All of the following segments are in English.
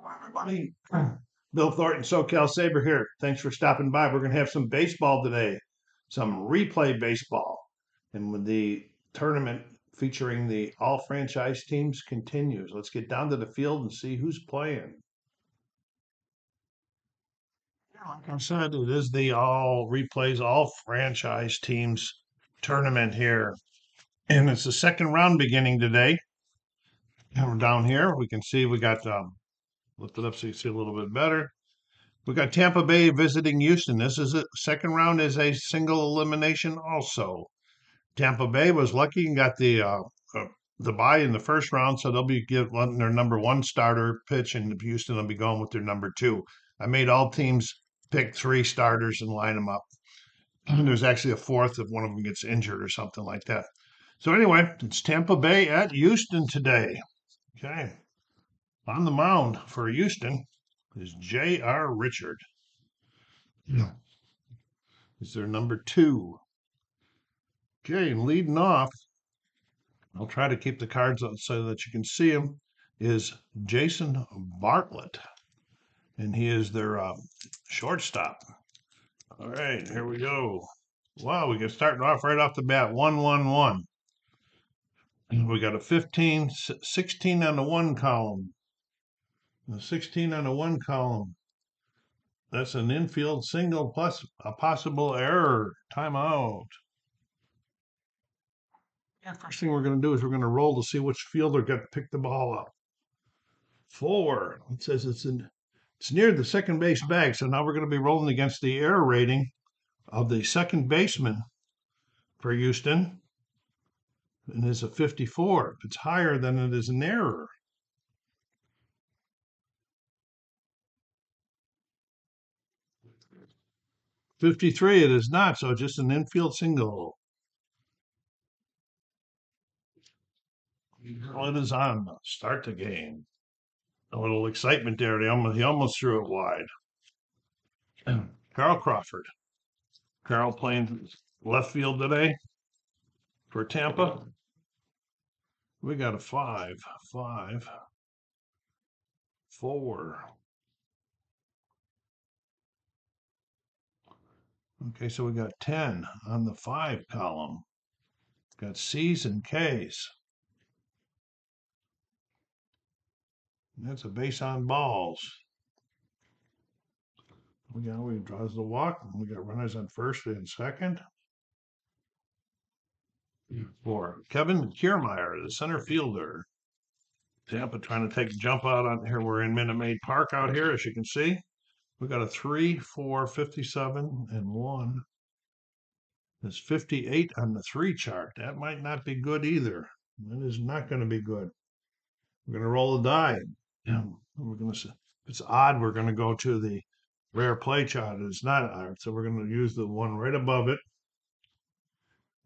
Everybody, Bill Thornton, SoCal Saber here. Thanks for stopping by. We're going to have some baseball today, some replay baseball. And when the tournament featuring the all franchise teams continues, let's get down to the field and see who's playing. Like I said, it is the all replays, all franchise teams tournament here. And it's the second round beginning today. And we're down here. We can see we got, lift it up so you see a little bit better. We got Tampa Bay visiting Houston. This is a second round is a single elimination also. Tampa Bay was lucky and got the bye in the first round, so they'll be getting their number one starter pitch, and Houston will be going with their number two. I made all teams pick three starters and line them up. And there's actually a fourth if one of them gets injured or something like that. So anyway, it's Tampa Bay at Houston today. Okay. On the mound for Houston is J.R. Richard. Yeah. Is their number two. Okay, and leading off, I'll try to keep the cards on so that you can see him, is Jason Bartlett. And he is their shortstop. All right, here we go. Wow, we get starting off right off the bat, 1-1-1. We got a 15, 16 on the one column. The 16 on the one column. That's an infield single plus a possible error. Timeout. Yeah, first thing we're going to do is we're going to roll to see which fielder got to pick the ball up. 4. It says it's near the second base bag, so now we're going to be rolling against the error rating of the second baseman for Houston. And it's a 54. It's higher than it is an error. .53 it is not, so just an infield single. Well, it is on. Start the game. A little excitement there. He almost threw it wide. Carl Crawford. Carl playing left field today for Tampa. We got a 5, 5, 4. Okay, so we got 10 on the 5 column. Got C's and K's. That's a base on balls. We draws the walk. We got runners on first and second. For Kevin Kiermaier, the center fielder. Tampa trying to take a jump out on here. We're in Minute Maid Park out here, as you can see. We got a 3, 4, 57, and 1. There's 58 on the 3 chart. That might not be good either. That is not going to be good. We're going to roll a die. Yeah. We're going to, if it's odd, we're going to go to the rare play chart. It's not odd, so we're going to use the one right above it.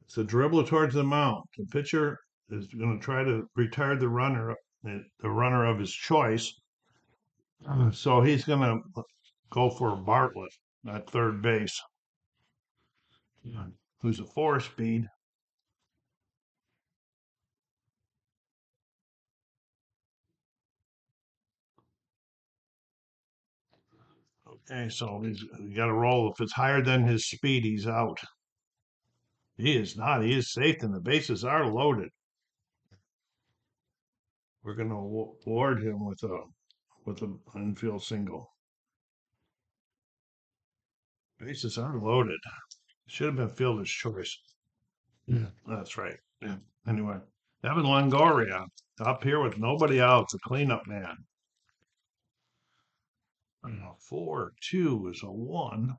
It's a dribbler towards the mound. The pitcher is going to try to retire the runner of his choice. So he's going to go for Bartlett at third base, who's a 4-speed. Okay, so he's got to roll. If it's higher than his speed, he's out. He is not. He is safe, and the bases are loaded. We're going to award him with an infield single. Bases are loaded. Should have been fielder's choice. Yeah, that's right. Yeah. Anyway, Evan Longoria up here with nobody out. It's a cleanup man. 4, 2 is a 1.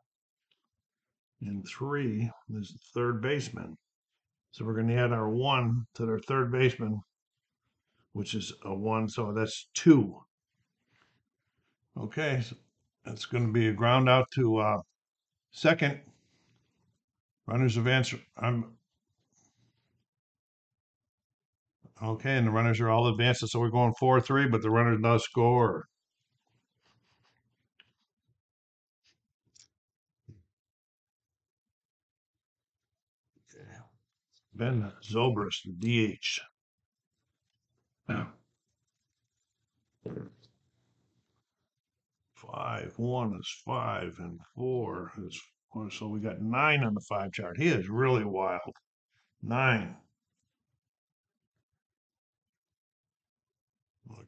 And 3 is the third baseman. So we're going to add our 1 to their third baseman, which is a 1. So that's 2. Okay, so that's going to be a ground out to second. Runners advance. Okay, and the runners are all advanced. So we're going 4-3, but the runner does score. Ben Zobrist, the DH. 1 is 5, and 4 is 4. So we got 9 on the 5 chart. He is really wild. 9.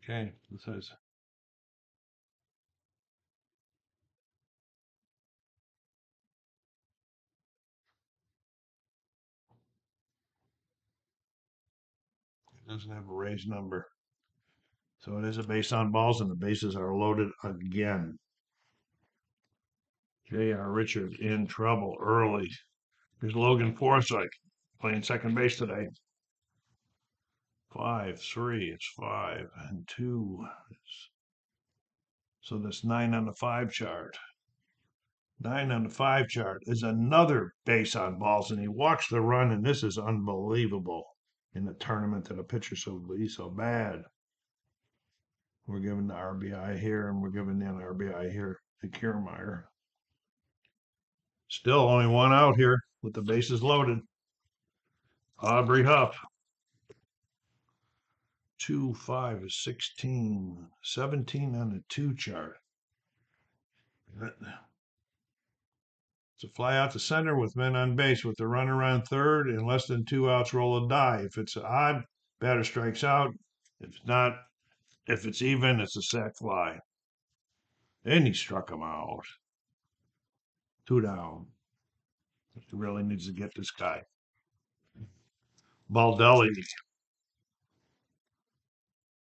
Okay, it says it doesn't have a raised number. So it is a base on balls, and the bases are loaded again. J.R. Richard in trouble early. Here's Logan Forsythe playing second base today. 5, 3, it's 5, and 2. So that's 9 on the 5 chart. 9 on the 5 chart is another base on balls, and he walks the run, and this is unbelievable in the tournament that a pitcher be so bad. We're giving the RBI here, and we're giving the RBI here to Kiermaier. Still only one out here with the bases loaded. Aubrey Huff. 2, 5 is 16, 17 on the 2 chart. It's a fly out to center with men on base with the runner on third and less than 2 outs, roll a die. If it's odd, batter strikes out. If not, if it's even, it's a sac fly. And he struck him out. 2 down. He really needs to get this guy. Baldelli.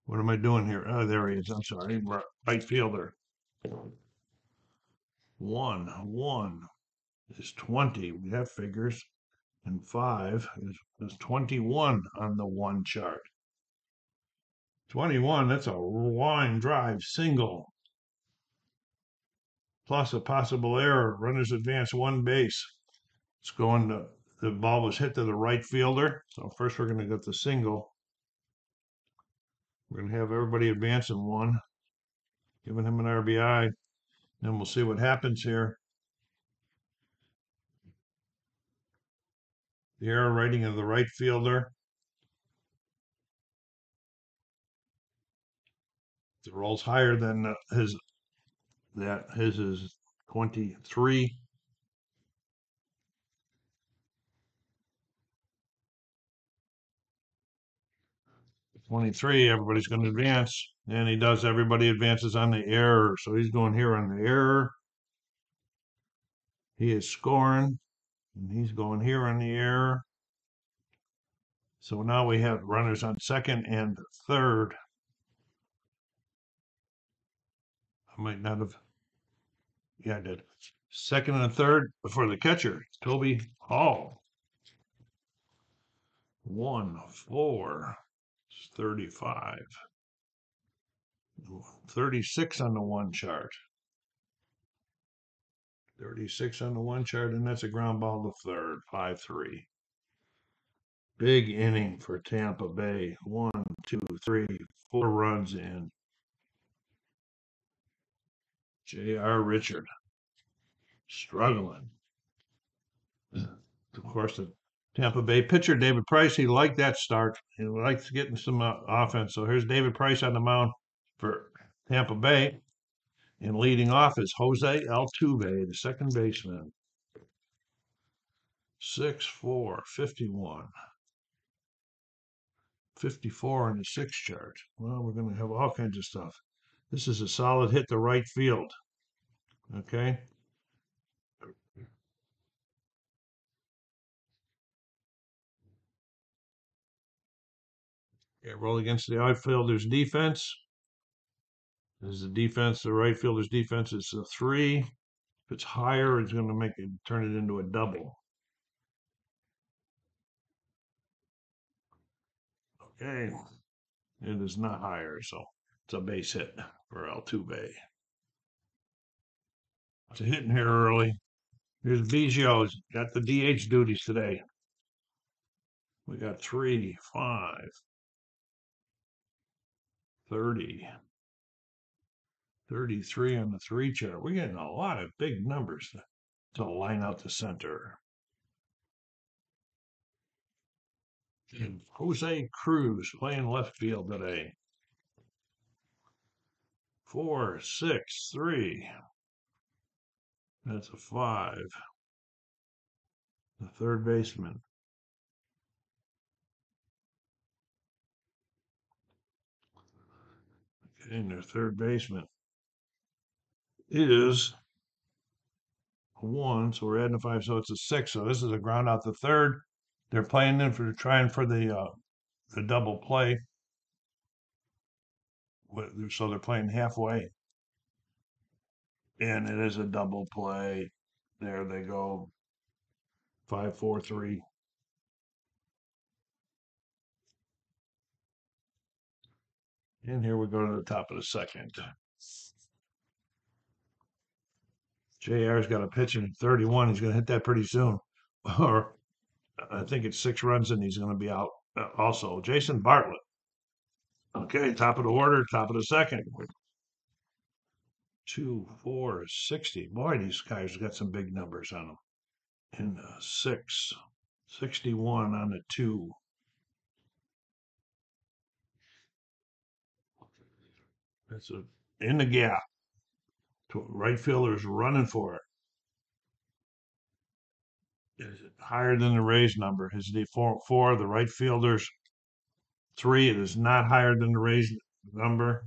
What am I doing here? Oh, there he is. I'm sorry. Right fielder. 1 is 20. We have figures. And 5 is 21 on the 1 chart. 21, that's a line drive single. Plus a possible error. Runners advance 1 base. It's going to, the ball was hit to the right fielder. So first we're going to get the single. We're going to have everybody advancing 1, giving him an RBI. Then we'll see what happens here. The error rating of the right fielder. If it rolls higher than his is 23. 23, everybody's going to advance. And he does, everybody advances on the error. So he's going here on the error. He is scoring, and he's going here on the error. So now we have runners on second and third. I might not have, yeah, I did. Second and third for the catcher, Toby Hall. 1, 4, 35. 36 on the 1 chart. 36 on the 1 chart, and that's a ground ball to third, 5-3. Big inning for Tampa Bay. 1, 2, 3, 4 runs in. J.R. Richard struggling. Of course, the Tampa Bay pitcher, David Price, he liked that start. He likes getting some offense. So here's David Price on the mound for Tampa Bay. And leading off is Jose Altuve, the second baseman. 6'4", 51. 54 on the 6 chart. Well, we're going to have all kinds of stuff. This is a solid hit to right field. Okay. Yeah, roll against the outfielder's defense. This is the defense. The right fielder's defense is a 3. If it's higher, it's going to make it turn it into a double. Okay. It is not higher, so it's a base hit for Altuve. It's a hit in here early. Here's Biggio's got the DH duties today. We got 3, 5, 30, 33 on the 3 chart. We're getting a lot of big numbers to line out the center. And Jose Cruz playing left field today. 4, 6, 3. That's a 5. The third baseman. Okay, and their third baseman is a 1, so we're adding a 5, so it's a 6. So this is a ground out the third. They're playing in for trying for the double play. So they're playing halfway, and it is a double play. There they go. 5, 4, 3. And here we go to the top of the second. JR's got a pitch in 31. He's going to hit that pretty soon. Or I think it's 6 runs and he's going to be out also. Jason Bartlett. Okay, top of the order, top of the second. 2, 4, 60. Boy, these guys got some big numbers on them. And 6, 61 on the 2. That's in the gap. Right fielder's running for it. Is it higher than the Rays number? Is the 4, the right fielder's 3? It is not higher than the Rays number.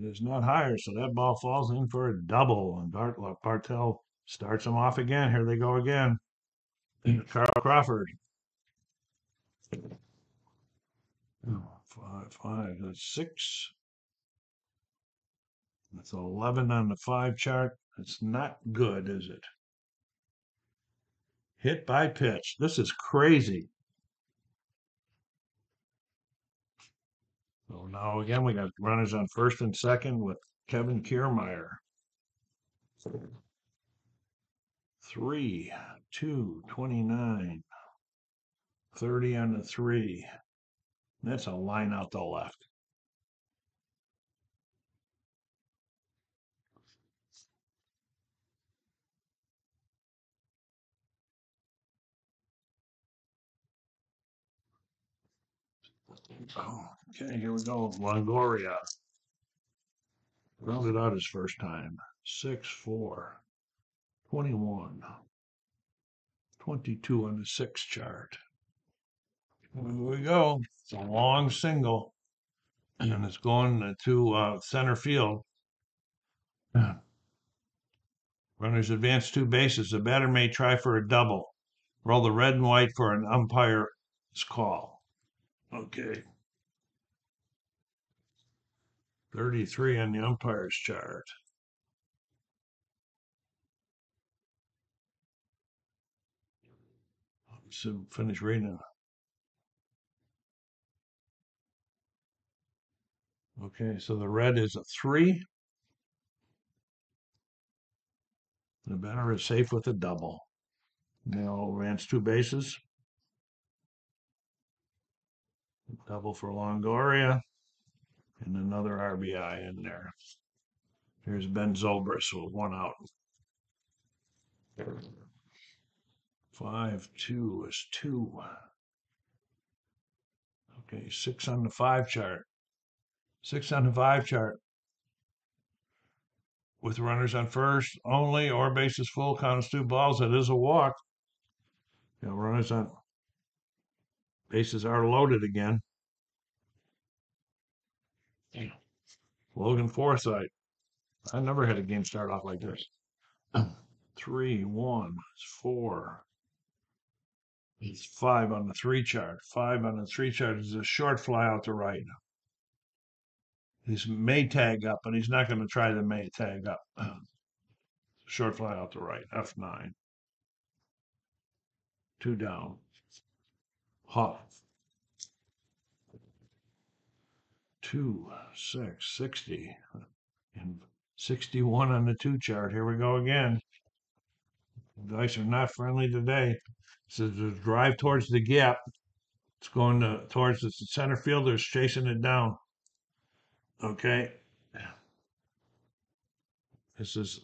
It is not higher, so that ball falls in for a double. And Bartell starts them off again. Here they go again. Carl Crawford. 5, 5. That's 6. That's 11 on the 5 chart. It's not good, is it? Hit by pitch. This is crazy. So now again, we got runners on first and second with Kevin Kiermaier. 3, 2, 29. 30 on the 3. That's a line out the left. Oh, okay, here we go. Longoria. Rounded out his first time. 6, 4. 21. 22 on the 6 chart. Here we go. It's a long single. And it's going to center field. Runners advance 2 bases. The batter may try for a double. Roll the red and white for an umpire's call. Okay. 33 on the umpire's chart. So finish reading. Okay, so the red is a 3. The batter is safe with a double. Now advance 2 bases. Double for Longoria. And another RBI in there. Here's Ben Zobrist with 1 out. 5, 2 is 2. Okay, 6 on the 5 chart. 6 on the 5 chart. With runners on first only or bases full, counts 2 balls. It is a walk. Runners on bases are loaded again. Logan Forsythe. I never had a game start off like this. 3, 1, 4. It's 5 on the 3 chart. 5 on the 3 chart is a short fly out to right. He's may tag up, but he's not going to try the may tag up. Short fly out to right. F9. 2 down. Huff. 2, 6, 60. And 61 on the 2 chart. Here we go again. The dice are not friendly today. So the drive towards the gap. It's going towards the center fielder's chasing it down. Okay. This is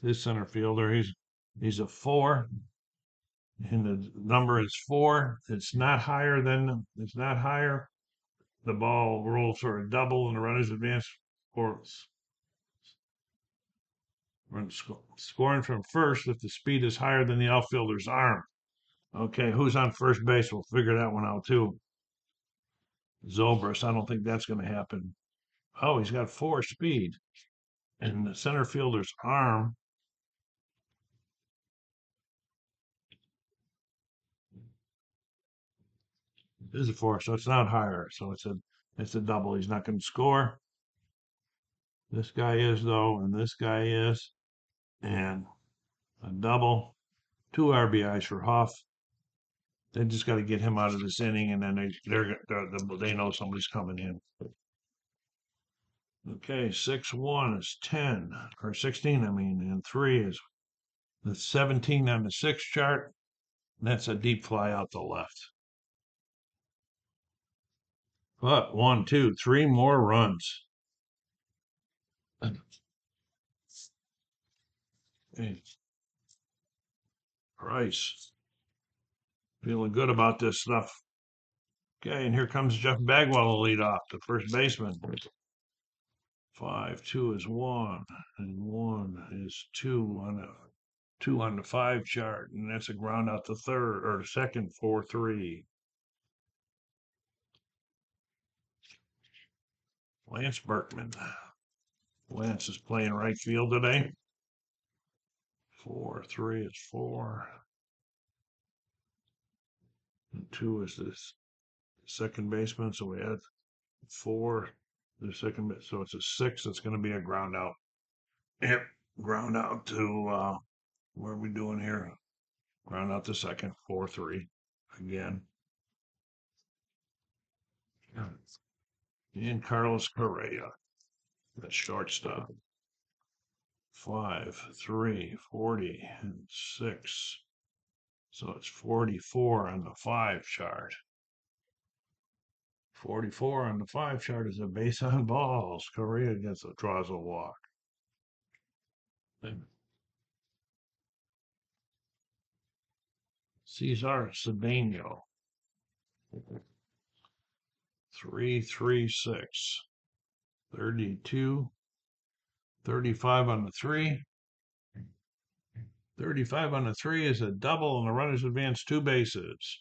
This center fielder, he's a 4, and the number is 4. It's not higher. The ball rolls for a double, and the runners advance for scoring from first if the speed is higher than the outfielder's arm. Okay, who's on first base? We'll figure that one out too. Zobrist. I don't think that's going to happen. Oh, he's got 4 speed, and the center fielder's arm is a 4, so it's not higher. So it's a double. He's not going to score. This guy is though, and this guy is, and a double. 2 RBIs for Huff. They just got to get him out of this inning, and then they know somebody's coming in. Okay, 6-1 is 10 or 16. I mean, and 3 is the 17 on the 6 chart. That's a deep fly out the left. But 1, 2, 3 more runs. Hey, Price. Feeling good about this stuff. Okay, and here comes Jeff Bagwell to lead off, the first baseman. 5-2 is 1, and 1 is 2 on the 5 chart, and that's a ground out to third or second. 4-3. Lance Berkman. Lance is playing right field today. 4-3 is 4. And 2 is this second baseman, so we add 4 the second base, so it's a 6. It's going to be a ground out. Yep, ground out to what are we doing here? Ground out to second. 4-3 again. And Carlos Correa, the shortstop. 5-3, 40, and 6. So it's 44 on the 5 chart. 44 on the 5 chart is a base on balls. Correa draws a walk. Cesar Cedeno. 3-3-6. 32. 35 on the 3. 35 on the 3 is a double, and the runners advance 2 bases.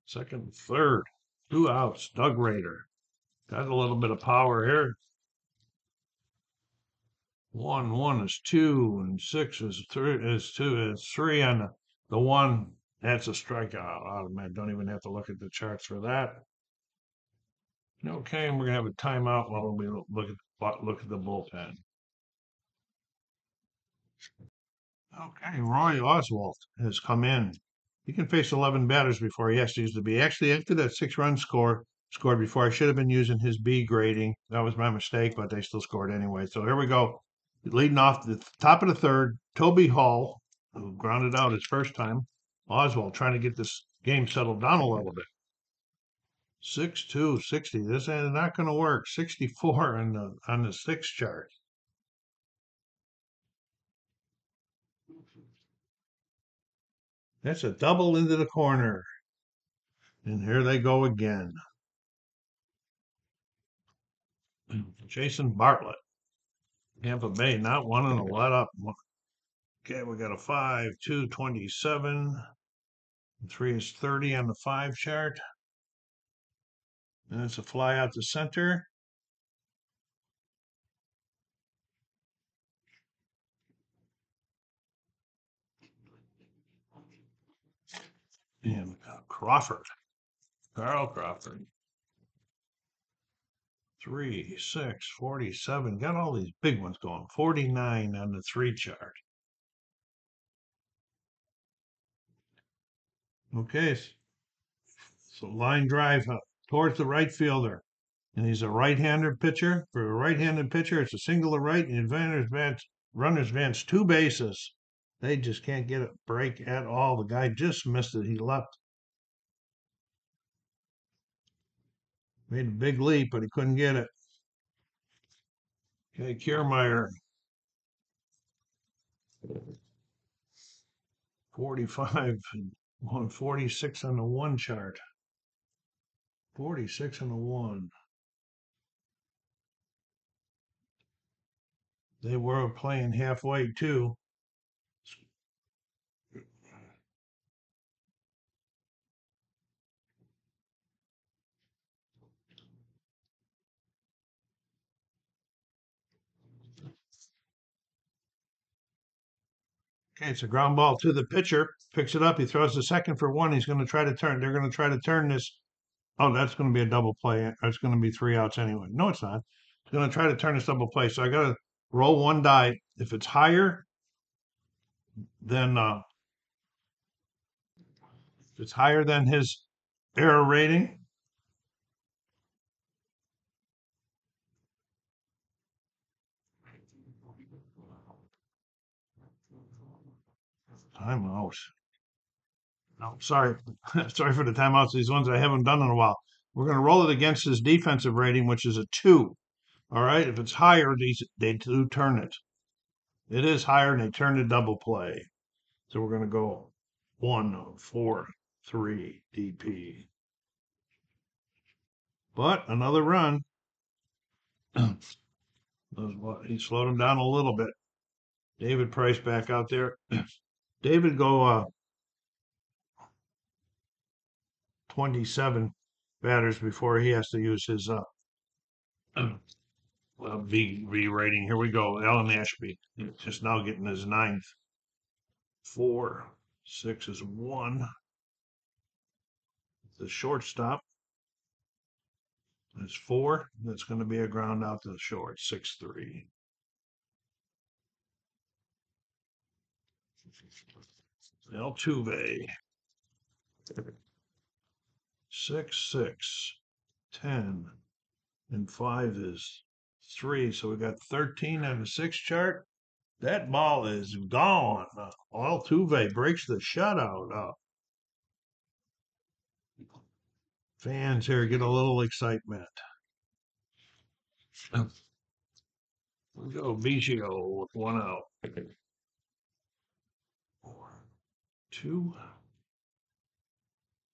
Second, third, 2 outs. Doug Rader got a little bit of power here. 1 is 2, and 6 is 3. Is 2 is 3 on the 1. That's a strikeout. Oh, man, don't even have to look at the charts for that. Okay, and we're gonna have a timeout while we look at the bullpen. Okay, Roy Oswalt has come in. He can face 11 batters before he has to use the B. Actually, after that 6-run scored before, I should have been using his B grading. That was my mistake, but they still scored anyway. So here we go. Leading off the top of the third, Toby Hall, who grounded out his first time. Oswalt trying to get this game settled down a little bit. 6-2, 60. This is not going to work. 64 on the 6 chart. That's a double into the corner. And here they go again. Jason Bartlett. Tampa Bay not wanting to let up. Okay, we got a 5-2, 27. 3 is 30 on the 5 chart. And it's a fly out to center. And Crawford. Carl Crawford. 3, 6, 47. Got all these big ones going. 49 on the 3 chart. Okay. So line drive towards the right fielder. And he's a right-hander pitcher. For a right-handed pitcher, it's a single to right, and runners advance 2 bases. They just can't get a break at all. The guy just missed it. He left. Made a big leap, but he couldn't get it. Okay, Kiermaier, 45, 46 on the one chart. 46 on the one. They were playing halfway too. Okay, it's a ground ball to the pitcher. Picks it up. He throws the second for one. He's going to try to turn. They're going to try to turn this. Oh, that's going to be a double play. It's going to be 3 outs anyway. No, it's not. He's going to try to turn this double play. So I got to roll one die. If it's higher, then if it's higher than his error rating, timeout. No, sorry. Sorry for the timeouts. These ones I haven't done in a while. We're going to roll it against his defensive rating, which is a 2. All right. If it's higher, they do turn it. It is higher, and they turn the double play. So we're going to go 1, 4, 3 DP. But another run. He slowed him down a little bit. David Price back out there. David go 27 batters before he has to use his V rating. Here we go. Alan Ashby just now getting his 9th. 4, 6 is 1. The shortstop is 4. That's going to be a ground out to the short. 6-3. Altuve. 6-6. 10. And 5 is 3. So we got 13 on the 6 chart. That ball is gone. Altuve breaks the shutout. Fans here get a little excitement. We go Biggio with 1 out. 2.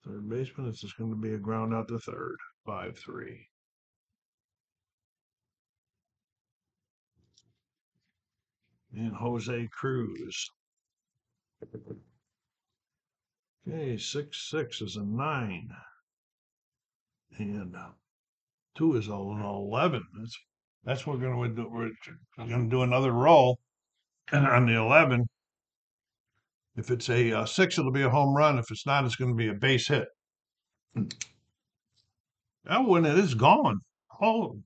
Third baseman. This is going to be a ground out to third. 5-3. And Jose Cruz. Okay, 6-6 is a 9. And 2 is an 11. That's what we're going to do. We're going to do another roll on the 11. If it's a 6, it'll be a home run. If it's not, it's going to be a base hit. That one, it is gone. Oh,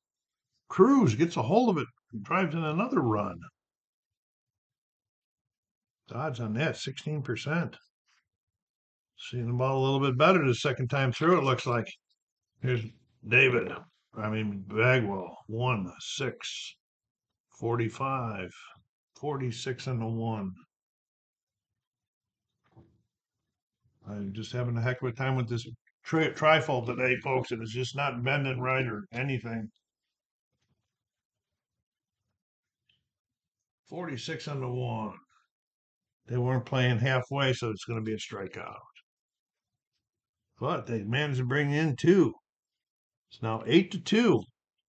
Cruz gets a hold of it, drives in another run. Odds on that, 16%. Seeing the ball a little bit better the second time through, it looks like. Here's Bagwell. 1, 6, 45, 46 and a 1. I'm just having a heck of a time with this trifold today, folks. It is just not bending right or anything. 46 on the 1. They weren't playing halfway, so it's going to be a strikeout. But they managed to bring in 2. It's now 8-2.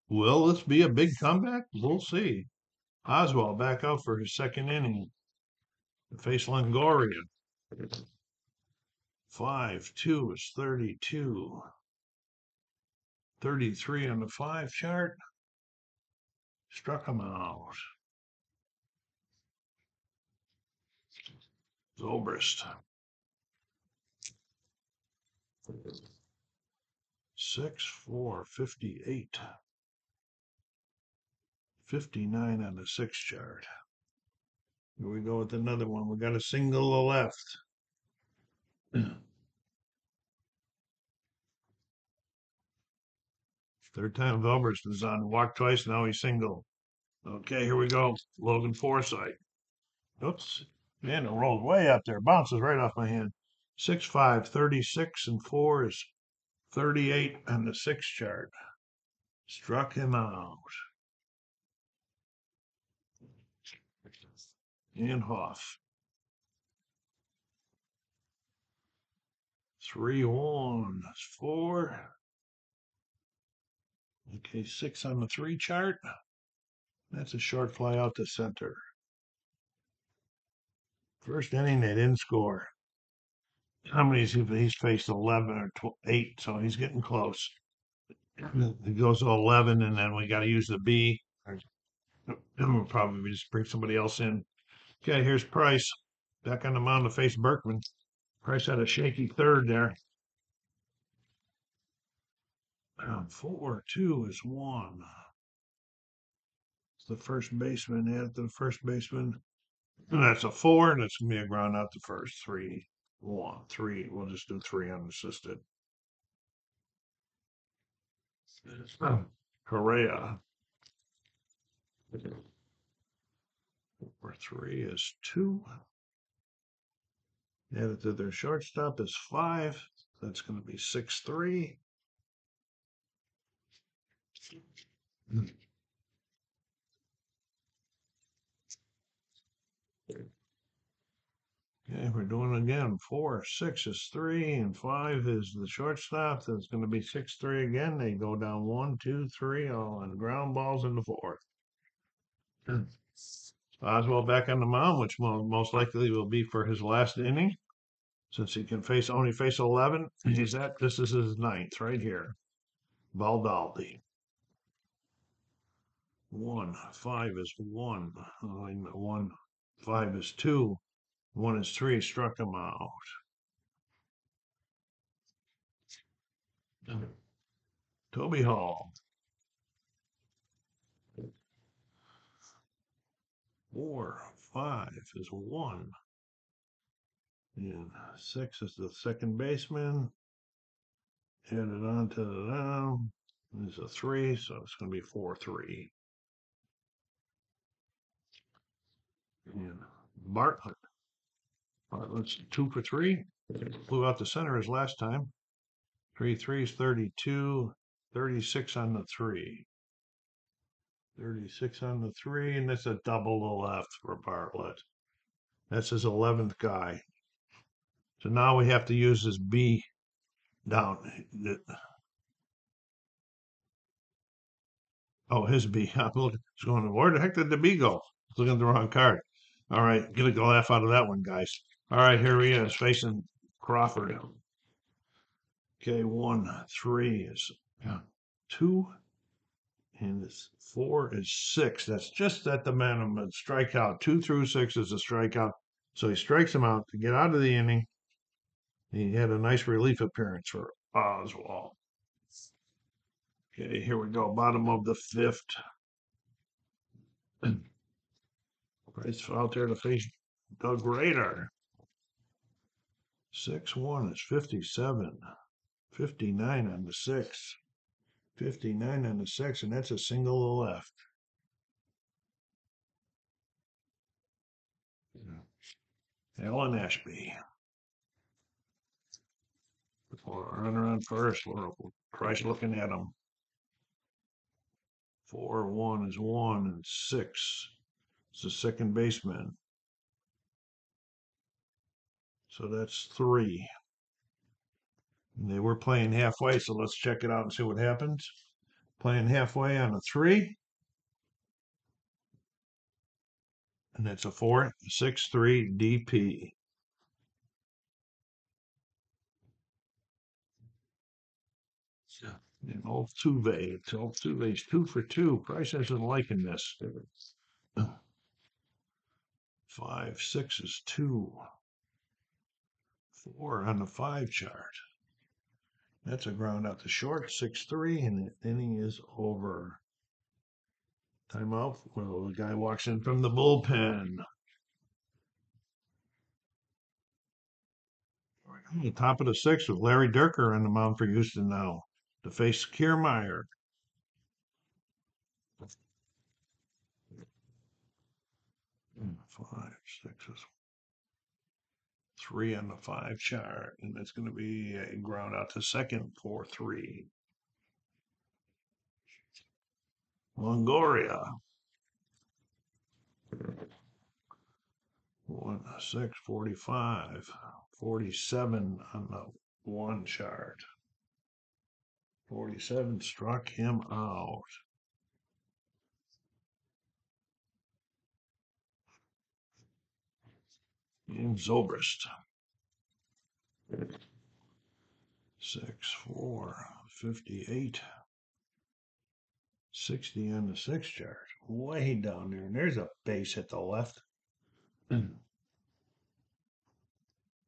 Will this be a big comeback? We'll see. Oswald back out for his second inning. Face Longoria. 5-2 is 32. 33 on the 5 chart. Struck him out. Zobrist. 6-4, 58. 59 on the 6 chart. Here we go with another one. We got a single to the left. Third time Zobrist is on. Walked twice, now he's single. Okay, here we go. Logan Forsythe. Oops. Man, it rolled way up there. Bounces right off my hand. 6-5, 36, and 4 is 38 on the 6 chart. Struck him out. And Hoff. 3-1. That's 4. Okay, 6 on the 3 chart. That's a short fly out to center. First inning, they didn't score. How many he's faced 11 or 8, so he's getting close. It goes to 11, and then we got to use the B. And we'll probably just bring somebody else in. Okay, here's Price. Back on the mound to face Berkman. Price had a shaky third there. 4-2 is 1. It's the first baseman. Add to the first baseman. And that's a 4, and it's going to be a ground out to first. 3-1. 3. We'll just do 3 unassisted. Correa. 4-3 is 2. Added to their shortstop is 5. That's going to be 6-3. Okay, we're doing it again. 4, 6 is 3, and 5 is the shortstop. That's going to be 6-3 again. They go down 1, 2, 3, all on ground balls in the 4th. Oswald back on the mound, which most likely will be for his last inning, since he can only face 11. This is his 9th right here. Baldaldi. 1, 5 is 1. 1, 5 is 2. 1 is 3. Struck him out. Toby Hall. 4, 5 is 1. And 6 is the second baseman. Added on to the there's a 3, so it's going to be 4-3. And Bartlett. Bartlett's 2 for 3. Blew out the center his last time. 3-3 is 32. 36 on the 3. 36 on the 3, and that's a double to left for Bartlett. That's his 11th guy. So now we have to use his B down. Oh, his B. I'm looking. It's going, where the heck did the B go? Looking at the wrong card. All right, get a laugh out of that one, guys. All right, here he is facing Crawford. Okay, 1, 3 is 2, and 4 is 6. That's just at the minimum. Strikeout 2 through 6 is a strikeout. So he strikes him out to get out of the inning. He had a nice relief appearance for Oswald. Okay, here we go. Bottom of the 5th. Price out there to face Doug Rader. 6-1 is 57. 59 on the 6. 59 on the 6, and that's a single to left. Alan Ashby. Runner on first. Price looking at him. 4-1 is 1, and 6 is the second baseman. So that's 3. And they were playing halfway, so let's check it out and see what happens. Playing halfway on a 3. And that's a 4-6-3 DP. And Altuve's 2 for 2. Price isn't liking this. 5, 6 is 2. 4 on the 5 chart. That's a ground out to short, 6-3, and the inning is over. Timeout. Well, the guy walks in from the bullpen. The top of the 6th with Larry Durker on the mound for Houston now to face Kiermaier. 5, 6 is 3 on the 5 chart, and that's going to be a ground out to second, 4-3. Longoria. 1-6, 45, 47 on the one chart. 47 struck him out. In Zobrist. 6-4, 58, 60 on the 6 chart. Way down there. And there's a base hit the left.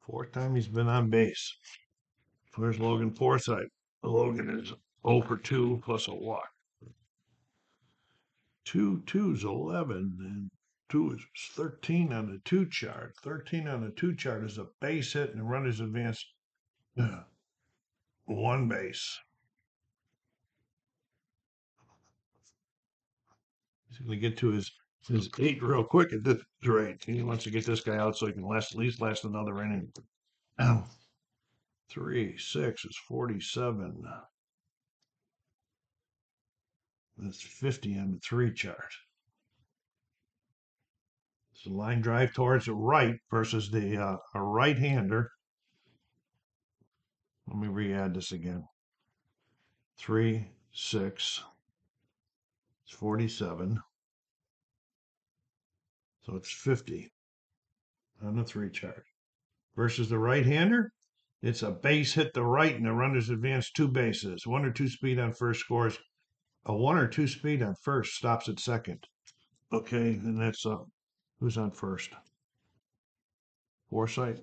Fourth time he's been on base. Where's Logan Forsythe? Logan is 0 for 2 plus a walk. 2's 11 and 2 is 13 on the 2 chart. 13 on the 2 chart is a base hit and runners advance one base. He's going to get to his 8 real quick at this rate. He wants to get this guy out so he can at least last another inning. 3, 6 is 47. That's 50 on the 3 chart. It's a line drive towards the right versus the a right-hander. Let me re-add this again. 3, 6, it's 47. So it's 50 on the 3 chart. Versus the right-hander, it's a base hit the right and the runners advance 2 bases. 1 or 2 speed on first scores. A 1 or 2 speed on first stops at second. Okay, and that's who's on first? Forsythe?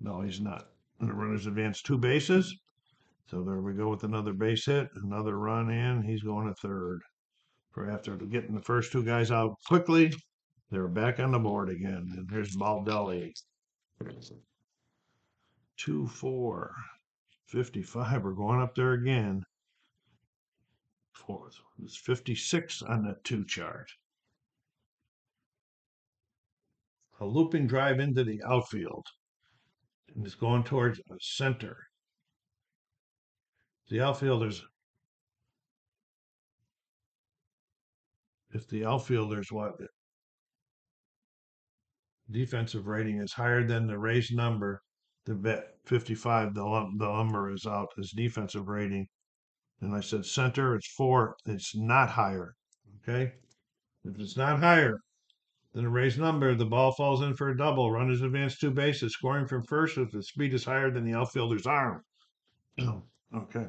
No, he's not. And the runners advance 2 bases. So there we go with another base hit, another run in. He's going to third. For after getting the first 2 guys out quickly, they're back on the board again. And here's Baldelli. 2, 4, 55. We're going up there again. Fourth. It's 56 on the 2 chart. A looping drive into the outfield. And it's going towards center. The outfielders, if the outfielder's defensive rating is higher than the raised number, the bet 55, the number is out as defensive rating. And I said center, it's 4, it's not higher. Okay. If it's not higher than a raised number, the ball falls in for a double. Runners advance 2 bases, scoring from first if the speed is higher than the outfielder's arm. Okay.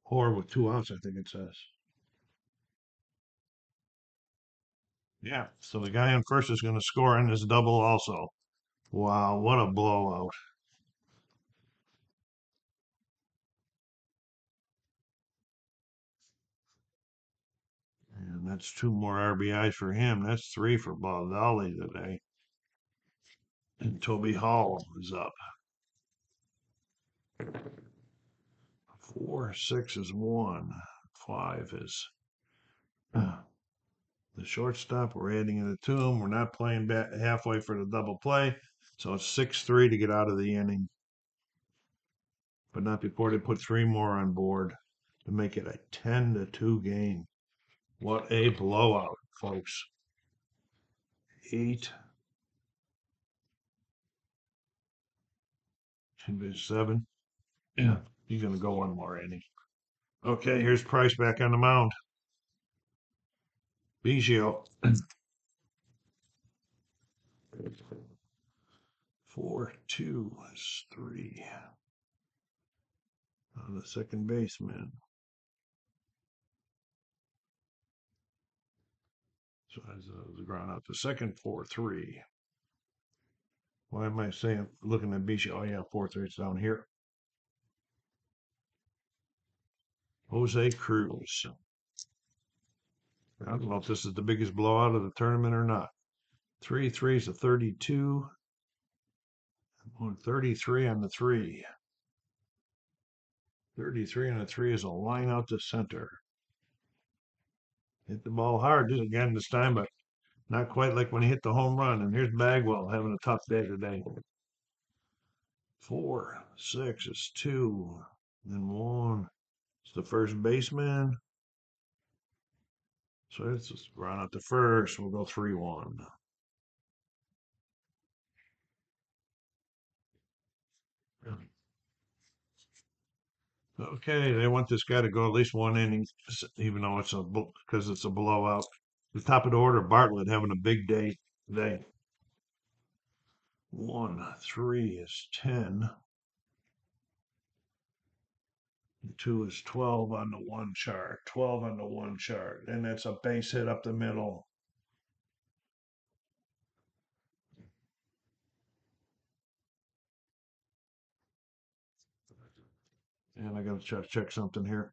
Or with 2 outs, I think it says. Yeah. So the guy on first is going to score in this double also. Wow, what a blowout. And that's 2 more RBIs for him. That's 3 for Baldelli today. And Toby Hall is up. 4, 6 is 1. 5 is the shortstop. We're adding in the 2. We're not playing back halfway for the double play. So it's 6-3 to get out of the inning. But not before they put 3 more on board to make it a 10-2 game. What a blowout, folks. 8, 7. Yeah, he's going to go 1 more inning. Okay, here's Price back on the mound. Biggio. 4, 2 is 3. On the second baseman. So as the ground out to second, 4-3. Why am I saying looking at Biggio? Oh yeah, 4-3. It's down here. Jose Cruz. I don't know if this is the biggest blowout of the tournament or not. 3-3 is a 32. On 33 on the 3. 33 on the 3 is a line out to center. Hit the ball hard again this time, but not quite like when he hit the home run. And here's Bagwell having a tough day today. 4, 6 is 2. Then 1. It's the first baseman. So let's just round out the first. We'll go 3-1. Okay, they want this guy to go at least one inning, even though it's because it's a blowout. The top of the order, Bartlett having a big day today. 1-3 is 10. 2 is 12 on the one chart. 12 on the one chart, and that's a base hit up the middle. And I got to check something here.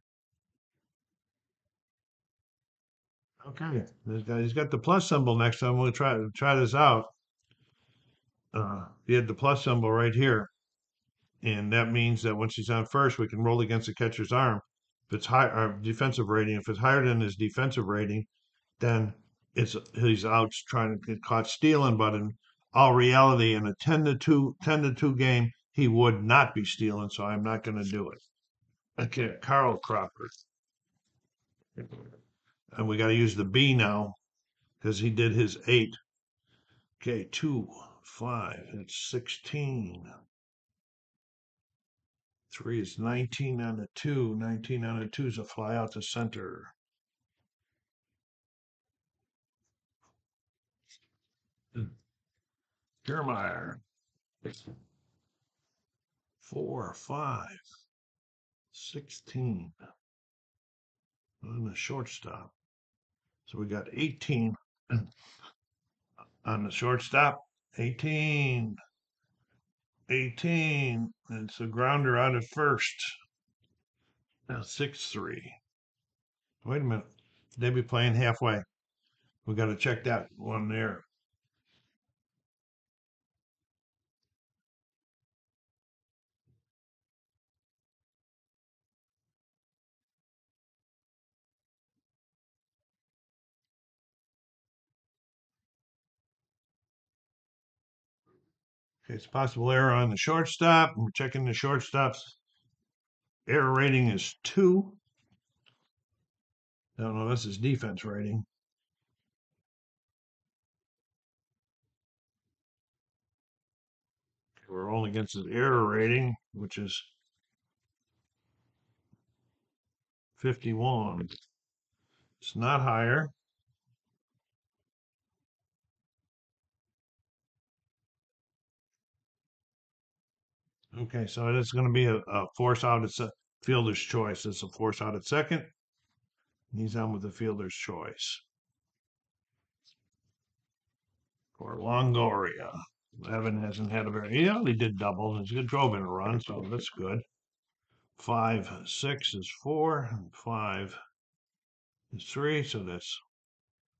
Okay, this guy, he's got the plus symbol next time. We'll try this out. He had the plus symbol right here, and that means that once he's on first, we can roll against the catcher's arm. If it's high, defensive rating, if it's higher than his defensive rating, then he's out trying to get caught stealing. But in all reality, in a 10-2 game, he would not be stealing. So I'm not going to do it. Okay, Carl Crawford, and we got to use the B now because he did his 8. Okay, 2, 5, it's 16. 3 is 19 on the 2. 19 on the 2 is a fly out to center. Kiermaier. 4, 5, 16 on the shortstop. So we got 18 on the shortstop. 18. 18. It's a grounder out at first. Now 6-3. Wait a minute. They be playing halfway. We got to check that one there. Okay, it's possible error on the shortstop. We're checking the shortstop's error rating is 2. I don't know, that's his defense rating. We're rolling against his error rating, which is 51. It's not higher. Okay, so it's going to be a force out. It's a fielder's choice. It's a force out at second. He's on with the fielder's choice. For Longoria. Evan hasn't had a very, he only did doubles. He drove in a run, so that's good. 5, 6 is 4. 5 is 3, so that's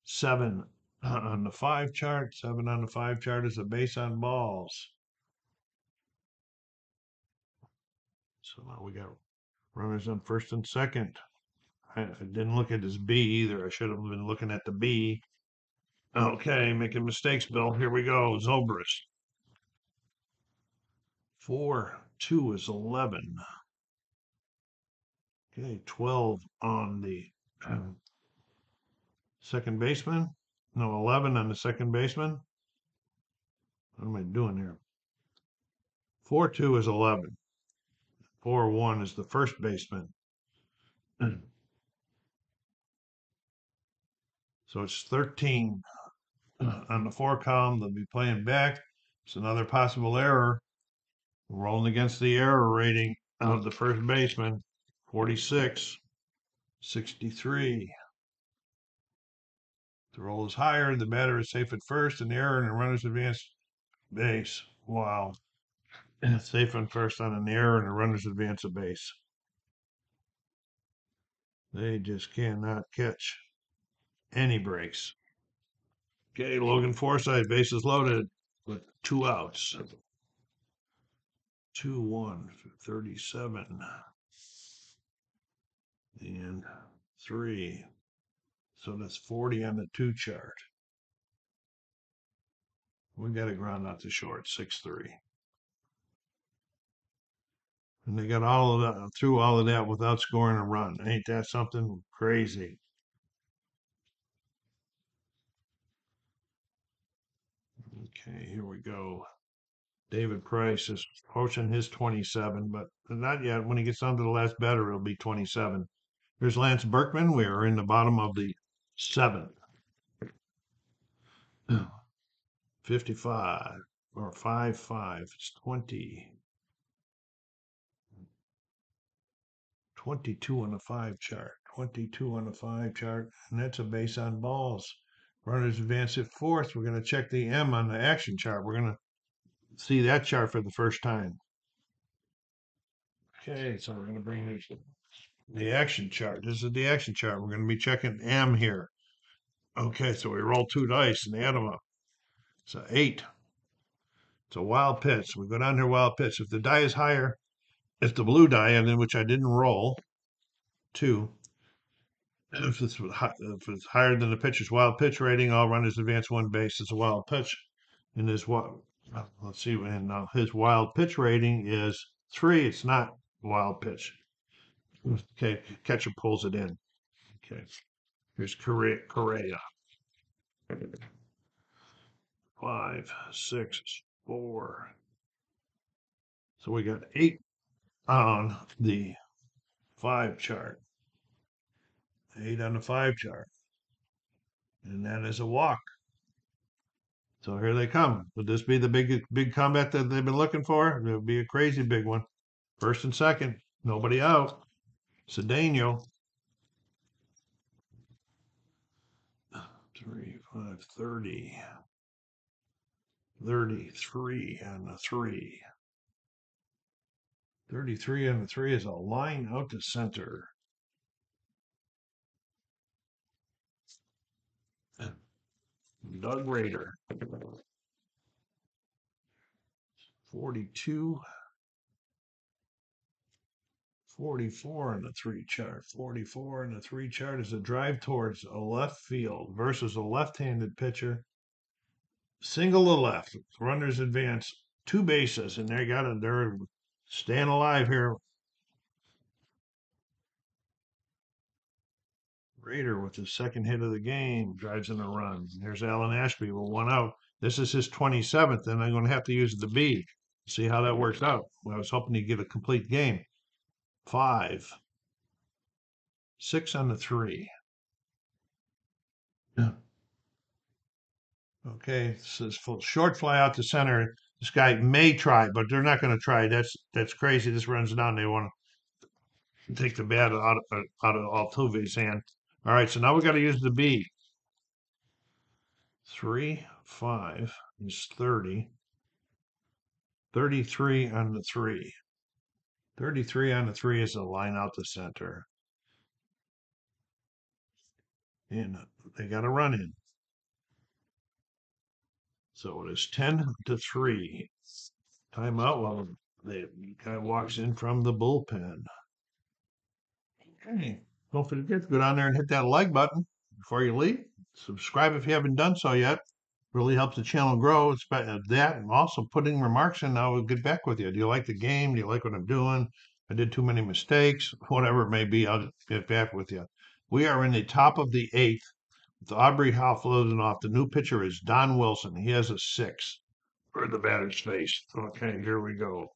7 on the 5 chart. 7 on the 5 chart is a base on balls. So now we got runners on first and second. I didn't look at his B either. I should have been looking at the B. Okay, making mistakes, Bill. Here we go. Zobrist. 4-2 is 11. Okay, 12 on the second baseman. No, 11 on the second baseman. What am I doing here? 4-2 is 11. 4-1 is the first baseman. So it's 13 on the 4 column. They'll be playing back. It's another possible error. Rolling against the error rating of the first baseman. 46, 63. The roll is higher. The batter is safe at first, and the error and the runner's advance base. Wow. Safe on first on an error and the runner's advance a base. They just cannot catch any breaks. Okay, Logan Forsythe, bases loaded with 2 outs. 2-1, 37. And 3. So that's 40 on the 2 chart. We got to ground out to short, 6-3. And they got all of that through all of that without scoring a run. Ain't that something crazy? Okay, here we go. David Price is approaching his 27, but not yet. When he gets down to the last batter, it'll be 27. Here's Lance Berkman. We are in the bottom of the seventh. 55 or 5-5. It's 20. 22 on the 5 chart. 22 on the 5 chart. And that's a base on balls. Runners advance at fourth. We're going to check the M on the action chart. We're going to see that chart for the first time. Okay, so we're going to bring the action chart. This is the action chart. We're going to be checking M here. Okay, so we roll 2 dice and add them up. So 8. It's a wild pitch. We go down here, wild pitch. If the die is higher, it's the blue die, and in which I didn't roll, 2. If it's higher than the pitcher's wild pitch rating, all runners advance 1 base. It's a wild pitch. And his let's see, and now his wild pitch rating is 3. It's not wild pitch. Okay, catcher pulls it in. Okay, here's Correa. 5, 6, 4. So we got 8 on the 5 chart. 8 on the 5 chart. And that is a walk. So here they come. Would this be the big comeback that they've been looking for? It would be a crazy big one. First and second. Nobody out. Cedeno. 3, 5, 30. 33 on the 3. 33 on the 3 is a line out to center. Doug Rader. 42. 44 on the 3 chart. 44 on the 3 chart is a drive towards a left field versus a left-handed pitcher. Single to left. Runners advance 2 bases, and they're staying alive here. Rader with his second hit of the game drives in a run. There's Alan Ashby with 1 out. This is his 27th, and I'm going to have to use the B. See how that works out. Well, I was hoping to get a complete game. 5, 6 on the 3. Yeah. Okay, so short fly out to center. This guy may try, but they're not going to try. That's crazy. This runs down. They want to take the bat out of Altuve's hand. All right, so now we got to use the B. 3, 5 is 30. 33 on the 3. 33 on the 3 is a line out the center. And they got a run in. So it is 10 to 3. Timeout while the guy walks in from the bullpen. Okay. Don't forget to go down there and hit that like button before you leave. Subscribe if you haven't done so yet. Really helps the channel grow. It's that and also putting remarks in. I will get back with you. Do you like the game? Do you like what I'm doing? I did too many mistakes. Whatever it may be, I'll get back with you. We are in the top of the 8th with Aubrey Hoff loading off. The new pitcher is Don Wilson. He has a 6 for the batter's face. Okay, here we go.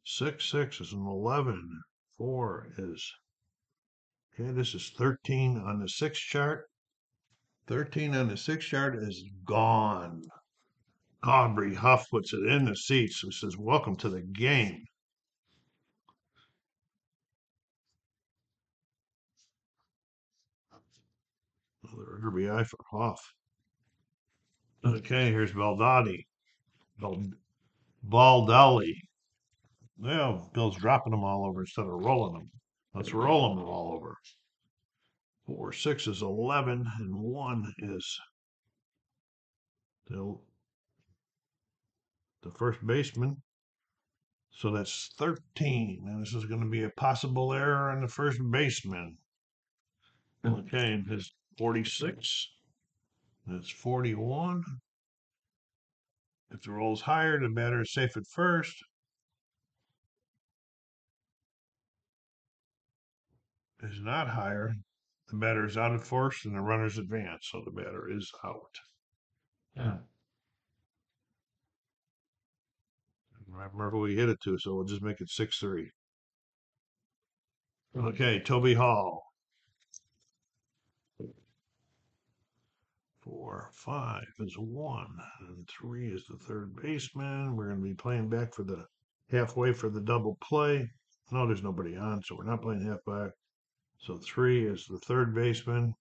6, 6 is an 11. 4 is, okay, this is 13 on the 6 chart. 13 on the 6 chart is gone. Aubrey Huff puts it in the seats and says, welcome to the game. Another RBI for Huff. Okay, here's Baldelli. Baldelli. Well, Bill's dropping them all over instead of rolling them. Let's roll them all over. 4, 6 is 11, and 1 is the first baseman. So that's 13. And this is going to be a possible error on the first baseman. Okay, and his 46. That's 41. If the roll's higher, the batter is safe at first. Is not higher, the batter is out at first and the runner's advance, so the batter is out. Yeah. Remember who we hit it to, so we'll just make it 6-3. Okay, Toby Hall. 4, 5 is 1, and 3 is the third baseman. We're going to be playing back for the halfway for the double play. No, there's nobody on, so we're not playing half back. So 3 is the third baseman.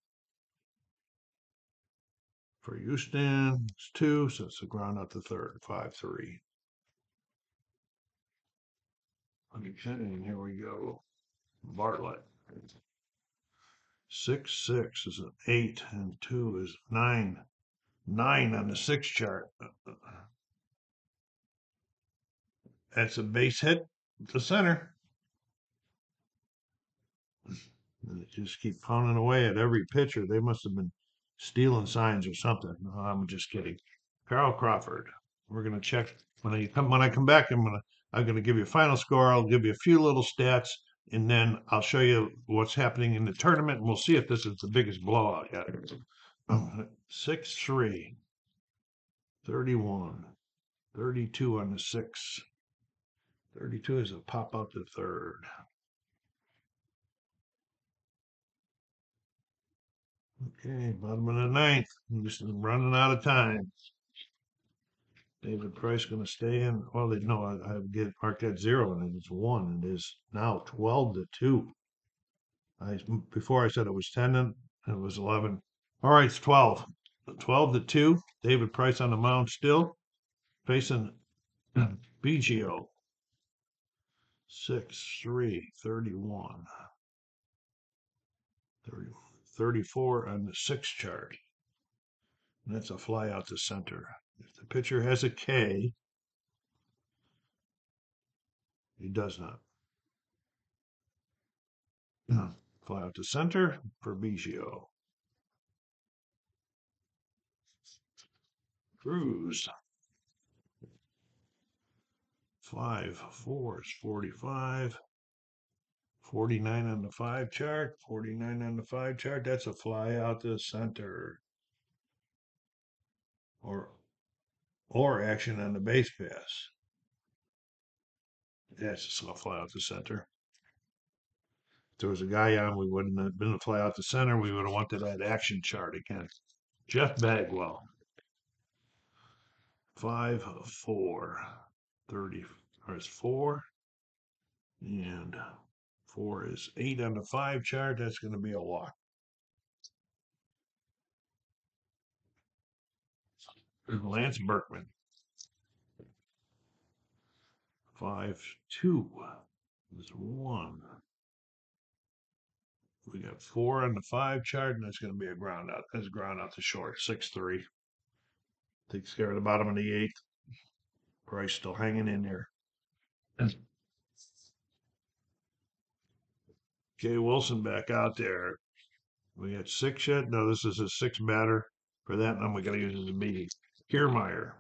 For Houston, it's 2, so it's a ground out the third. 5-3. Okay, here we go. Bartlett. 6-6 is an 8, and 2 is 9. 9 on the 6 chart. That's a base hit to center. And they just keep pounding away at every pitcher. They must have been stealing signs or something. No, I'm just kidding. Carl Crawford. We're gonna check when I come back. I'm gonna give you a final score. I'll give you a few little stats, and then I'll show you what's happening in the tournament, and we'll see if this is the biggest blowout yet. 6-3, 31, 32 on the 6. 32 is a pop out to third. Okay, bottom of the ninth. I'm just running out of time. David Price going to stay in. Well, they no, I get marked that 0 and it's 1. It is now 12-2. Before I said it was 10 and it was 11. All right, it's 12. 12-2. David Price on the mound still facing BGO. 6-3, 31. 30, 34 on the 6 chart. And that's a fly out to center. If the pitcher has a K, he does not. Fly out to center for Biggio. Cruz. 5-4 is 45. 49 on the 5 chart. 49 on the 5 chart. That's a fly out to center. Or action on the base pass. That's just a fly out to center. If there was a guy on, we wouldn't have been a fly out to center. We would have wanted that action chart again. Jeff Bagwell. 5-4. 30. There's 4. And 4 is 8 on the 5 chart. That's going to be a walk. Lance Berkman. 5-2 is 1. We got 4 on the 5 chart, and that's going to be a ground out. That's ground out to short. 6-3. Takes care of the bottom of the 8th. Price still hanging in there. Jay Wilson back out there. We got 6 yet. No, this is a 6 batter. For that, then we got to use it as a B. Kiermaier.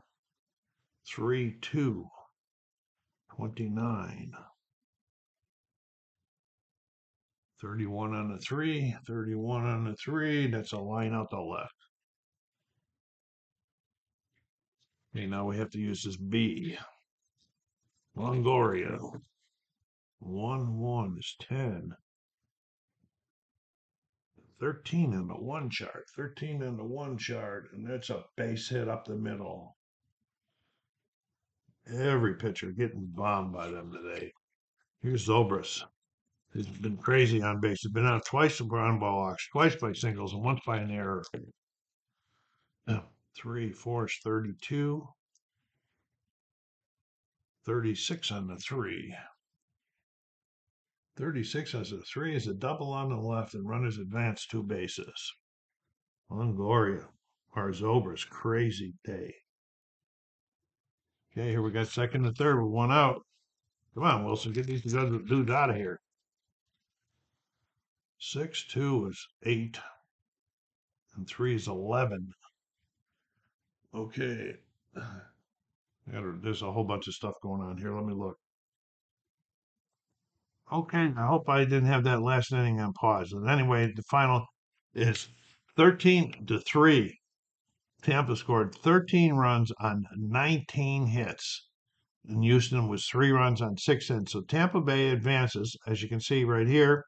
3-2. 29. 31 on the 3. 31 on the 3. That's a line out the left. Okay, now we have to use this B. Longoria. 1-1 is 10. 13 on the 1 chart. 13 on the 1 chart, and that's a base hit up the middle. Every pitcher getting bombed by them today. Here's Zobrist. He's been crazy on base. He's been out twice for ground ball walks, twice by singles, and once by an error. 3-4 is 32. 36 on the 3. 36 as a 3 is a double on the left, and runners advance 2 bases. Longoria, our Zobrist, crazy day. Okay, here we got second and third with 1 out. Come on, Wilson, get these dudes out of here. 6-2 is 8, and 3 is 11. Okay. There's a whole bunch of stuff going on here. Let me look. Okay, I hope I didn't have that last inning on pause. And anyway, the final is 13-3. Tampa scored 13 runs on 19 hits, and Houston was 3 runs on 6 hits. So Tampa Bay advances, as you can see right here.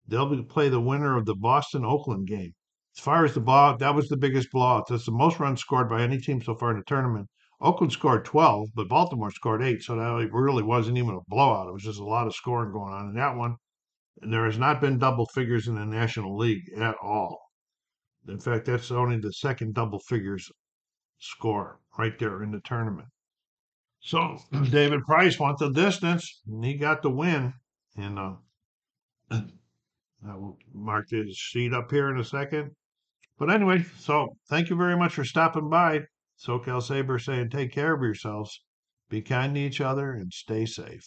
They'll play the winner of the Boston-Oakland game. As far as the blowout, that was the biggest blowout. That's the most runs scored by any team so far in the tournament. Oakland scored 12, but Baltimore scored 8, so that really wasn't even a blowout. It was just a lot of scoring going on in that one. And there has not been double figures in the National League at all. In fact, that's only the second double figures score right there in the tournament. So David Price went the distance, and he got the win. And I will mark his sheet up here in a second. But anyway, so thank you very much for stopping by. SoCal Saber saying take care of yourselves, be kind to each other, and stay safe.